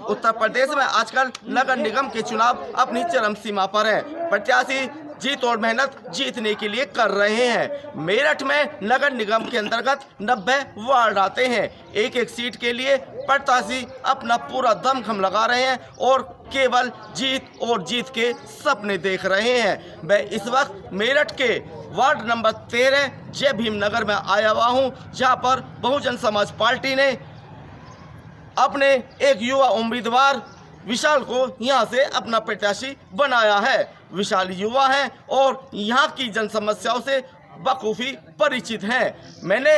उत्तर प्रदेश में आजकल नगर निगम के चुनाव अपनी चरम सीमा पर है। प्रत्याशी जीत और मेहनत जीतने के लिए कर रहे हैं। मेरठ में नगर निगम के अंतर्गत 90 वार्ड आते हैं। एक एक सीट के लिए प्रत्याशी अपना पूरा दमखम लगा रहे हैं और केवल जीत और जीत के सपने देख रहे हैं। मैं इस वक्त मेरठ के वार्ड नंबर 13 जय भीम नगर में आया हुआ हूँ, जहाँ पर बहुजन समाज पार्टी ने अपने एक युवा उम्मीदवार विशाल को यहाँ से अपना प्रत्याशी बनाया है। विशाल युवा है और यहाँ की जन समस्याओं से बखूबी परिचित हैं। मैंने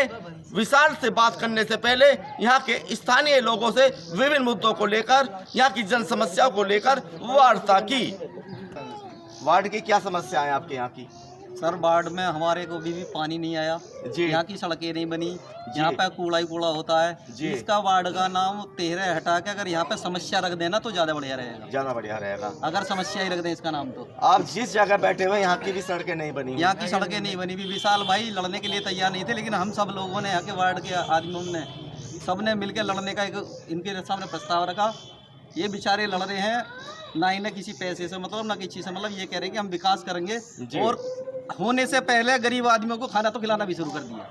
विशाल से बात करने से पहले यहाँ के स्थानीय लोगों से विभिन्न मुद्दों को लेकर, यहाँ की जन समस्याओं को लेकर वार्ता की। वार्ड की क्या समस्या है आपके यहाँ की? सर, वार्ड में हमारे को भी पानी नहीं आया जी। यहाँ की सड़कें नहीं बनी, यहाँ पे कूड़ा ही कूड़ा होता है जी। इसका वार्ड का नाम 13 हटा के अगर यहाँ पे समस्या रख देना तो ज़्यादा बढ़िया रहेगा, ज़्यादा बढ़िया रहेगा। अगर समस्या ही रख दें इसका नाम तो। आप जिस जगह बैठे हुए यहाँ की भी सड़कें नहीं बनी, यहाँ की सड़कें नहीं बनी भी। विशाल भाई लड़ने के लिए तैयार नहीं थे, लेकिन हम सब लोगों ने, यहाँ के वार्ड के आदमियों ने, सब ने मिलकर लड़ने का एक इनके सामने प्रस्ताव रखा। ये बेचारे लड़ रहे हैं, ना इन्हें किसी पैसे से मतलब, ना किसी से मतलब। ये कह रहे हैं कि हम विकास करेंगे और होने से पहले गरीब आदमियों को खाना तो खिलाना भी शुरू कर दिया।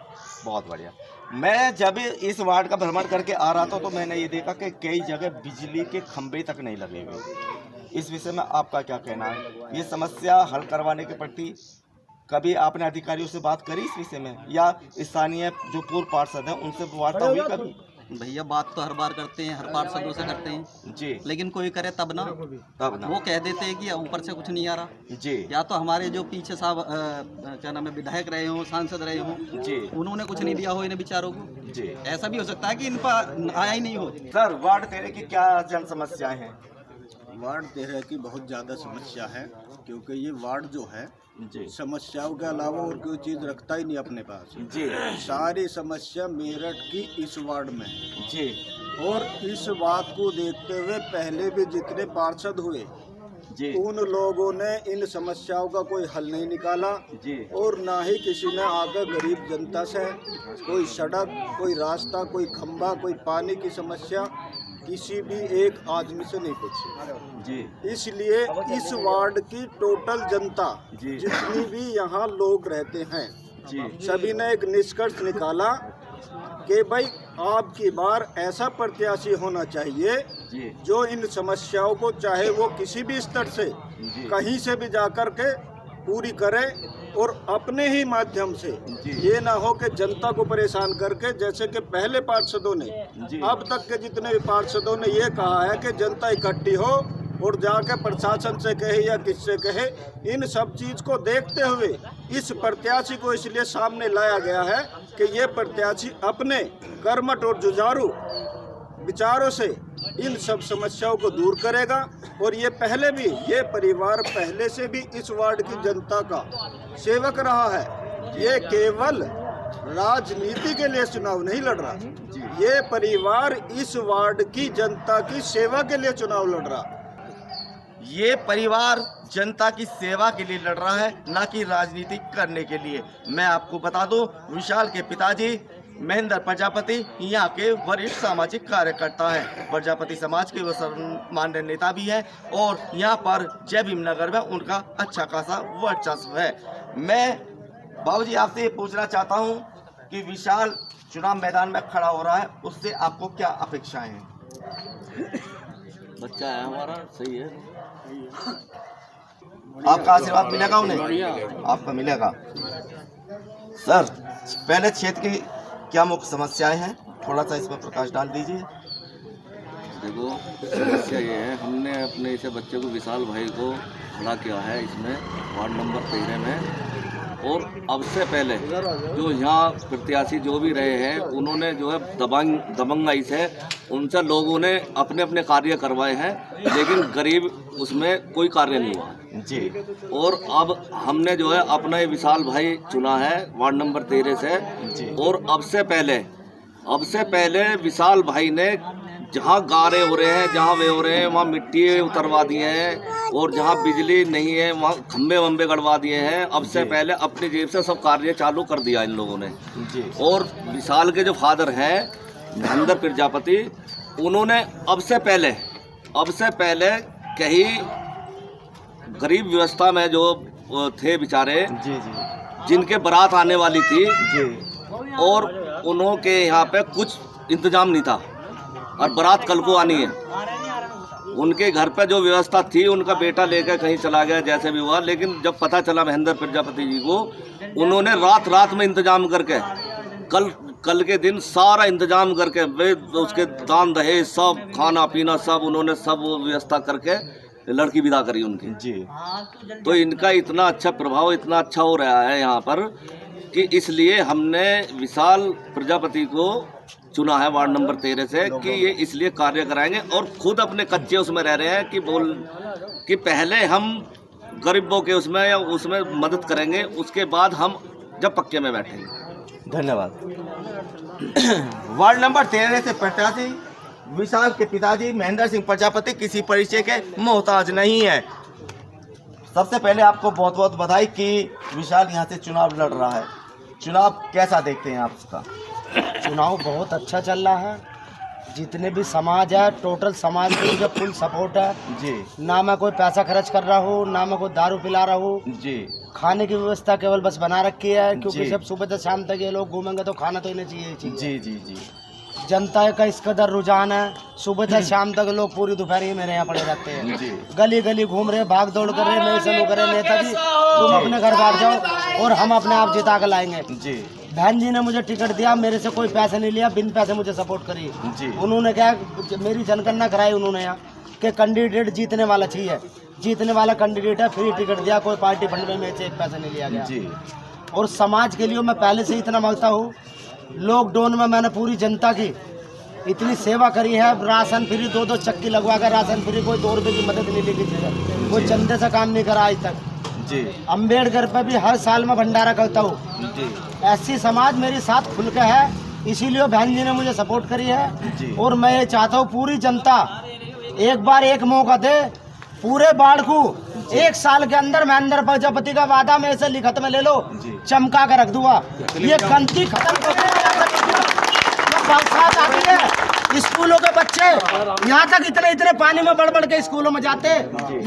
बहुत बढ़िया। मैं जब इस वार्ड का भ्रमण करके आ रहा था तो मैंने ये देखा कि कई जगह बिजली के खंभे तक नहीं लगे हुए। इस विषय में आपका क्या कहना है? ये समस्या हल करवाने के प्रति कभी आपने अधिकारियों से बात करी इस विषय में, या स्थानीय जो पूर्व पार्षद हैं उनसे वार्ता हुई कभी? भैया बात तो हर बार करते हैं, हर पार्षदों से करते हैं जी, लेकिन कोई करे तब ना। वो कह देते हैं कि ऊपर से कुछ नहीं आ रहा जी। या तो हमारे जो पीछे साहब क्या नाम है, विधायक रहे हों, सांसद रहे हों जी, उन्होंने कुछ नहीं दिया हो इन्हें बेचारों को जी। ऐसा भी हो सकता है कि इन पर आया ही नहीं हो। सर, वार्ड 13 की क्या जन समस्याएं हैं? वार्ड 13 की बहुत ज़्यादा समस्या है, क्योंकि ये वार्ड जो है जी, समस्याओं के अलावा और कोई चीज़ रखता ही नहीं अपने पास जी। सारी समस्या मेरठ की इस वार्ड में जी। और इस बात को देखते हुए पहले भी जितने पार्षद हुए जी, उन लोगों ने इन समस्याओं का कोई हल नहीं निकाला जी। और ना ही किसी ने आकर गरीब जनता से कोई सड़क, कोई रास्ता, कोई खंभा, कोई पानी की समस्या किसी भी एक आदमी से नहीं पूछी जी। इसलिए इस वार्ड की टोटल जनता जितनी भी यहाँ लोग रहते हैं जी, सभी ने एक निष्कर्ष निकाला कि भाई आपकी बार ऐसा प्रत्याशी होना चाहिए जी, जो इन समस्याओं को, चाहे वो किसी भी स्तर से कहीं से भी जाकर के पूरी करे और अपने ही माध्यम से, ये ना हो कि जनता को परेशान करके, जैसे कि पहले पार्षदों ने, अब तक के जितने भी पार्षदों ने ये कहा है कि जनता इकट्ठी हो और जाके प्रशासन से कहे या किससे कहे। इन सब चीज़ को देखते हुए इस प्रत्याशी को इसलिए सामने लाया गया है कि ये प्रत्याशी अपने कर्मठ और जुझारू विचारों से इन सब समस्याओं को दूर करेगा। और ये पहले भी, ये परिवार पहले से भी इस वार्ड की जनता का सेवक रहा है। ये केवल राजनीति के लिए चुनाव नहीं लड़ रहा, ये परिवार इस वार्ड की जनता की सेवा के लिए चुनाव लड़ रहा। ये परिवार जनता की सेवा के लिए लड़ रहा है, ना कि राजनीति करने के लिए। मैं आपको बता दूं, विशाल के पिताजी महेंद्र प्रजापति यहाँ के वरिष्ठ सामाजिक कार्यकर्ता हैं। प्रजापति समाज के वो सर्वमान्य नेता भी हैं और यहाँ पर जय भीम नगर में उनका अच्छा खासा वर्चस्व है। मैं बाबूजी आपसे ये पूछना चाहता हूँ कि विशाल चुनाव मैदान में खड़ा हो रहा है, उससे आपको क्या अपेक्षाएं हैं? बच्चा है हमारा, सही है। आपका आशीर्वाद मिलेगा उन्हें? आपका मिलेगा। सर, पहले क्षेत्र की क्या मुख्य समस्याएं हैं, थोड़ा सा इसमें प्रकाश डाल दीजिए। देखो, समस्या ये है, हमने अपने इसे बच्चे को, विशाल भाई को खड़ा किया है इसमें वार्ड नंबर 13 में। और अब से पहले जो यहाँ प्रत्याशी जो भी रहे हैं, उन्होंने जो है दबंगाई से उनसे लोगों ने अपने अपने कार्य करवाए हैं, लेकिन गरीब उसमें कोई कार्य नहीं हुआ जी। और अब हमने जो है अपना विशाल भाई चुना है वार्ड नंबर 13 से जी। और अब से पहले विशाल भाई ने जहाँ गारे हो रहे हैं, जहाँ वे हो रहे हैं, वहाँ मिट्टी उतरवा दिए हैं, और जहाँ बिजली नहीं है वहाँ खम्भे वम्बे गड़वा दिए हैं। अब से पहले अपनी जेब से सब कार्य चालू कर दिया इन लोगों ने जी। और विशाल के जो फादर हैं महेंद्र प्रजापति, उन्होंने अब से पहले अब से पहले कहीं गरीब व्यवस्था में जो थे बेचारे, जी जी जिनके बारात आने वाली थी जी और उन्होंने यहाँ पे कुछ इंतजाम नहीं था और बारात कल को आनी है, उनके घर पे जो व्यवस्था थी उनका बेटा लेकर कहीं चला गया जैसे भी हुआ, लेकिन जब पता चला महेंद्र प्रजापति जी को, उन्होंने रात में इंतजाम करके कल के दिन सारा इंतजाम करके वे उसके दान दहेज सब खाना पीना सब उन्होंने सब व्यवस्था करके लड़की विदा करी उनकी जी। तो इनका इतना अच्छा प्रभाव इतना अच्छा हो रहा है यहाँ पर कि इसलिए हमने विशाल प्रजापति को चुना है वार्ड नंबर 13 से कि ये इसलिए कार्य कराएंगे और खुद अपने कच्चे उसमें रह रहे हैं कि पहले हम गरीबों के उसमें या उसमें मदद करेंगे, उसके बाद हम जब पक्के में बैठेंगे। धन्यवाद। वार्ड नंबर 13 से प्रत्याशी विशाल के पिताजी महेंद्र सिंह प्रजापति किसी परिचय के मोहताज नहीं है। सबसे पहले आपको बहुत बहुत बधाई कि विशाल यहाँ से चुनाव लड़ रहा है। चुनाव कैसा देखते हैं आप उसका? चुनाव बहुत अच्छा चल रहा है। जितने भी समाज है, टोटल समाज की मुझे फुल सपोर्ट है जी। ना मैं कोई पैसा खर्च कर रहा हूँ, ना मैं कोई दारू पिला रहा हूँ जी। खाने की व्यवस्था केवल बस बना रखी है, क्योंकि जी। जब सुबह से शाम तक ये लोग घूमेंगे तो खाना तो इन्हें चाहिए ही चाहिए। जी जी जी। जनता का इस कदर रुझान है, सुबह से शाम तक लोग पूरी दोपहर मेरे यहाँ पड़े रहते हैं जी। गली गली घूम रहे, भाग दौड़ कर रहे, मेरे से लोग कर रहे नेताजी तुम अपने घर बैठ जाओ और हम अपने आप जिता कर लाएंगे। जी। बहन जी ने मुझे टिकट दिया, मेरे से कोई पैसे नहीं लिया, बिन पैसे मुझे सपोर्ट करी। जी। उन्होंने क्या मेरी जनगणना कराई उन्होंने यहाँ कि कैंडिडेट जीतने वाला चाहिए, जीतने वाला कैंडिडेट है, फ्री टिकट दिया, कोई पार्टी फंड में मेरे से एक पैसा नहीं लिया गया जी। और समाज के लिए मैं पहले से इतना मांगता हूँ। लॉकडाउन में मैंने पूरी जनता की इतनी सेवा करी है, राशन फ्री 2-2 चक्की लगवा कर राशन फ्री, कोई 2 रुपये की मदद नहीं लेगी, कोई चंदे से काम नहीं करा आज तक जी। अम्बेडकर पे भी हर साल मैं भंडारा करता हूँ जी। ऐसी समाज मेरी साथ खुल के है, इसीलिए बहन जी ने मुझे सपोर्ट करी है जी। और मैं ये चाहता हूँ पूरी जनता एक बार एक मौका दे पूरे बाढ़ को 1 साल के अंदर महेंद्र प्रजापति का वादा में ऐसे लिखत में ले लो, चमका कर रख दूंगा, ये गंदगी खत्म कर बरसात आती है, स्कूलों के बच्चे यहाँ तक इतने पानी में बढ़ के स्कूलों में जाते,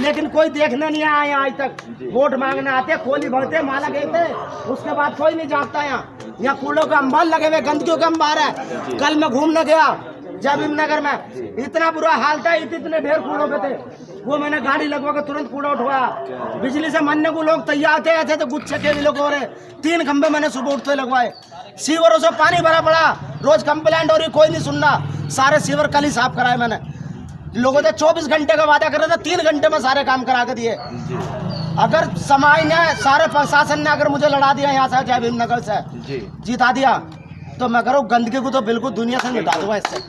लेकिन कोई देखने नहीं आया यहाँ आज तक। वोट मांगने आते, खोली भरते, माला घेरते, उसके बाद कोई नहीं जागता। यहाँ कूड़ों के अंबार लगे हुए, गंदगियों के अंबार है। कल मैं घूमने गया जब नगर में, इतना बुरा हाल था, इतने ढेर कूड़ों पे थे, वो मैंने गाड़ी लगवा के तुरंत कूड़ा उठवाया। बिजली से मरने को लोग तैयार थे, ऐसे तो गुच्छे के भी लोग हो रहे। 3 खंबे मैंने सुबह उठते लगवाए। सीवरों से पानी भरा पड़ा, रोज कंप्लेंट हो रही, कोई नहीं सुन रहा। सारे सीवर कल ही साफ कराए मैंने। लोगों ने 24 घंटे का वादा कर रहे थे, 3 घंटे में सारे काम करा के दिए। अगर समाज ने, सारे प्रशासन ने अगर मुझे लड़ा दिया यहाँ से, चाहे भीमनगर से जिता दिया, तो मैं करूँ गंदगी को तो बिल्कुल दुनिया से मिटा दूंगा। इससे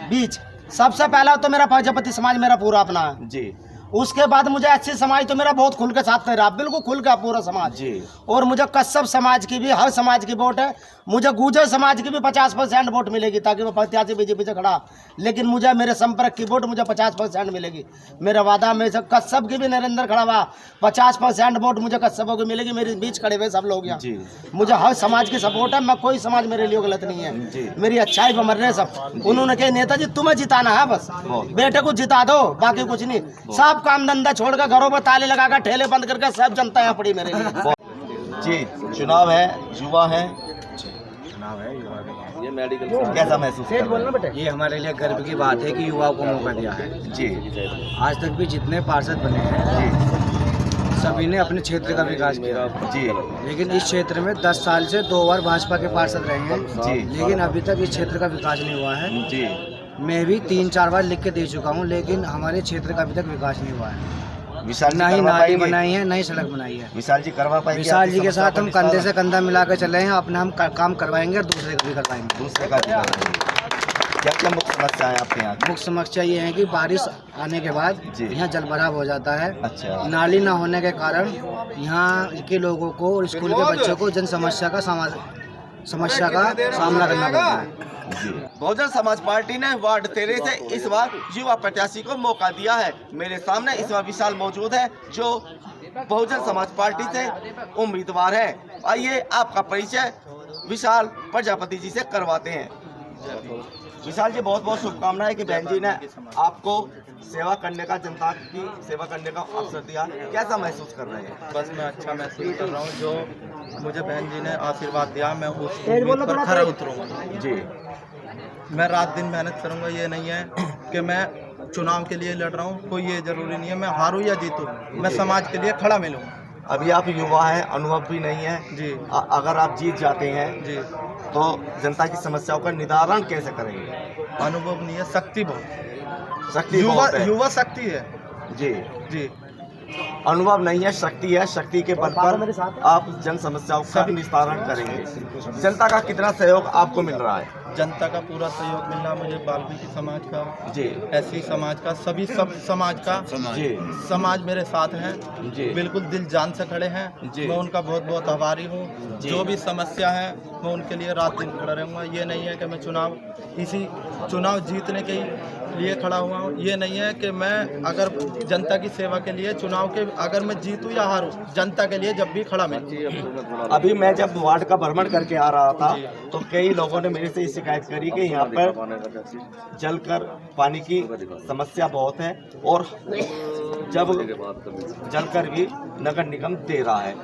बीच सबसे पहला तो मेरा प्रजापति समाज मेरा पूरा अपना है जी। उसके बाद मुझे अच्छी समाज तो मेरा बहुत खुल के साथ में रहा, बिल्कुल खुल के पूरा समाज जी। और मुझे कश्यप समाज की भी, हर समाज की वोट है। मुझे गुर्जर समाज की भी 50% वोट मिलेगी, ताकि मैं प्रत्याशी बीजेपी से खड़ा, लेकिन मुझे मेरे संपर्क की वोट मुझे 50% मिलेगी। मेरा वादा में से कश्यप की भी नरेंद्र खड़ा हुआ, 50% वोट मुझे कश्यपों की मिलेगी। मेरे बीच खड़े हुए सब लोग यहाँ, मुझे हर समाज की सपोर्ट है। मैं कोई समाज मेरे लिए गलत नहीं है, मेरी अच्छाई पर मर रहे सब। उन्होंने कहा नेताजी तुम्हें जिताना है, बस बेटे को जिता दो, बाकी कुछ नहीं। सब काम धंधा छोड़कर घरों पर ताले लगाकर ठेले बंद करके सब जनता यहाँ पड़ी मेरे लिए। जी। चुनाव है, युवा है, ये मेडिकल कैसा महसूस कर रहे हैं? ये हमारे लिए गर्व की बात है कि युवाओं को मौका दिया है जी। आज तक भी जितने पार्षद बने हैं सभी ने अपने क्षेत्र का विकास किया जी। लेकिन इस क्षेत्र में 10 साल से 2 बार भाजपा के पार्षद रहे हैं जी। लेकिन अभी तक इस क्षेत्र का विकास नहीं हुआ है जी। मैं भी 3-4 बार लिख के दे चुका हूँ, लेकिन हमारे क्षेत्र का अभी तक विकास नहीं हुआ है। विशाल जी ना ही करवा नाली पाएंगे? बनाई है, ना ही सड़क बनाई है। विशाल जी करवा पाएंगे? विशाल जी आपकी के समस्या साथ हम का कंधे निस्तार? से कंधा मिला कर चले हैं, अपना हम काम करवाएंगे और दूसरे का भी करवाएंगे। दूसरे का भी करवाएंगे। क्या क्या मुख्य समस्या है आपके यहाँ? मुख्य समस्या ये है कि बारिश आने के बाद जी। यहाँ जल भराव हो जाता है। अच्छा। नाली ना होने के कारण यहाँ के लोगों को और स्कूल के बच्चों को जन समस्या का सामना करना पड़ता है। बहुजन समाज पार्टी ने वार्ड 13 से इस बार युवा प्रत्याशी को मौका दिया है। मेरे सामने इस बार विशाल मौजूद है जो बहुजन समाज पार्टी से उम्मीदवार है। आइए आपका परिचय विशाल प्रजापति जी से करवाते हैं। विशाल जी, बहुत बहुत शुभकामनाएं कि बहन जी ने आपको सेवा करने का, जनता की सेवा करने का अवसर दिया। कैसा महसूस कर रहे हैं? बस मैं अच्छा महसूस कर रहा हूँ। जो मुझे बहन जी ने आशीर्वाद दिया, मैं उस उम्मीद पर खरा उतरूंगा जी। मैं रात दिन मेहनत करूंगा। ये नहीं है कि मैं चुनाव के लिए लड़ रहा हूँ, कोई ये जरूरी नहीं है मैं हारूं या जीतूं, मैं समाज के लिए खड़ा मिलूंगा। अभी आप युवा हैं, अनुभव भी नहीं है जी अगर आप जीत जाते हैं जी। तो जनता की समस्याओं का निदान कैसे करेंगे? अनुभव नहीं है, शक्ति बहुत, शक्ति युवा बहुत है। युवा शक्ति है जी जी। अनुभव नहीं है, शक्ति है। शक्ति के बल पर आप जन समस्याओं का निस्तारण करेंगे। जनता का कितना सहयोग आपको मिल रहा है? जनता का पूरा सहयोग मिल रहा मुझे, वाल्मीकि समाज का जी, एससी समाज का, सभी सब समाज का जी, समाज मेरे साथ हैं जी, बिल्कुल दिल जान से खड़े हैं। जी। मैं उनका बहुत बहुत आभारी हूँ। जी। जो भी समस्या है मैं उनके लिए रात दिन खड़ा रहूँगा। ये नहीं है कि मैं इसी चुनाव जीतने के लिए खड़ा हुआ हूँ। ये नहीं है कि मैं अगर जनता की सेवा के लिए चुनाव के अगर मैं जीतूँ या हारूँ, जनता के लिए जब भी खड़ा मैं। अभी मैं जब वार्ड का भ्रमण करके आ रहा था तो कई लोगों ने मेरे से शिकायत करी कि यहाँ पर जलकर पानी की समस्या बहुत है और जब जलकर भी नगर निगम दे रहा है।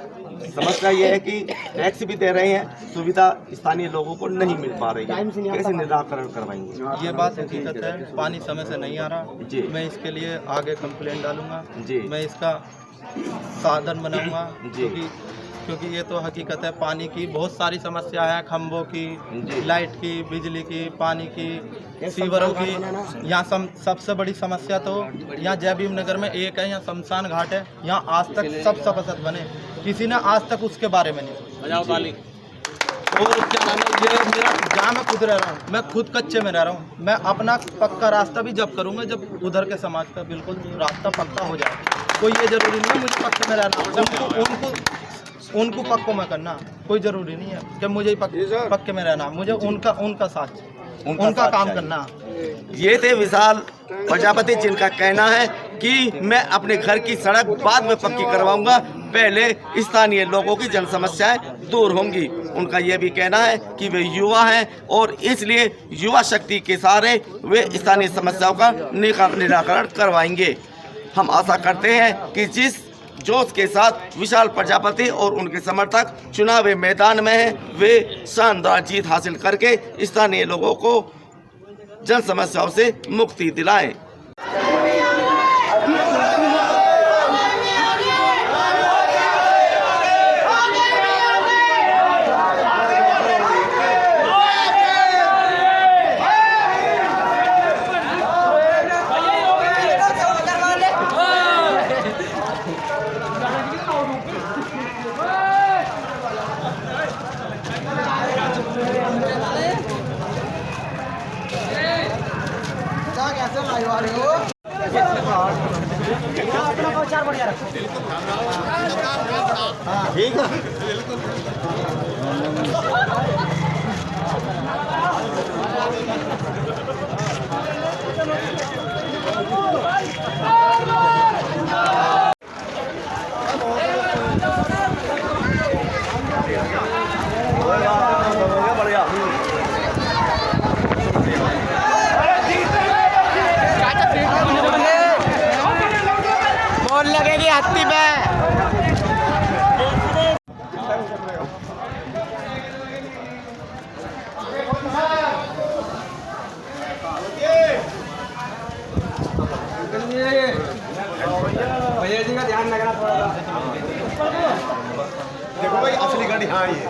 समस्या ये है कि टैक्स भी दे रहे हैं, सुविधा स्थानीय लोगों को नहीं मिल पा रही है। कैसे निराकरण करवाएंगे? ये बात हकीकत है, पानी समय से नहीं आ जी। रहा। मैं इसके लिए आगे कंप्लेंट डालूंगा जी। मैं इसका साधन बनाऊंगा जी। क्योंकि ये तो हकीकत है, पानी की बहुत सारी समस्या है, खंभों जी। की, लाइट की, बिजली की, पानी की, सीवरों की। यहाँ सबसे बड़ी समस्या तो यहाँ जय भीम नगर में एक है, यहाँ शमशान घाट है। यहाँ आज तक सब सभासद बने, किसी ने आज तक उसके बारे में नहीं। और क्या नाम है, ये मेरा जहाँ मैं खुद रह रहा हूँ, मैं खुद कच्चे में रह रहा हूँ। मैं अपना पक्का रास्ता भी जब करूँगा जब उधर के समाज का बिल्कुल रास्ता पक्का हो जाए। कोई ये जरूरी नहीं है मुझे पक्के में रहना, उनको पक्कों में करना कोई ज़रूरी नहीं है कि मुझे ही पक्के में रहना। मुझे उनका साथ उनका काम करना। ये थे विशाल प्रजापति, जिनका कहना है कि मैं अपने घर की सड़क बाद में पक्की करवाऊंगा, पहले स्थानीय लोगों की जन समस्याएं दूर होंगी। उनका यह भी कहना है कि वे युवा हैं और इसलिए युवा शक्ति के सहारे वे स्थानीय समस्याओं का निराकरण करवाएंगे। हम आशा करते हैं कि जिस जोश के साथ विशाल प्रजापति और उनके समर्थक चुनावी मैदान में हैं, वे शानदार जीत हासिल करके स्थानीय लोगों को जन समस्याओं से मुक्ति दिलाएं। ठीक है। बोल लगेगी हत्ती पे। भैया जी का ध्यान रखना थोड़ा सा। देखो भाई असली गाड़ी हाँ ये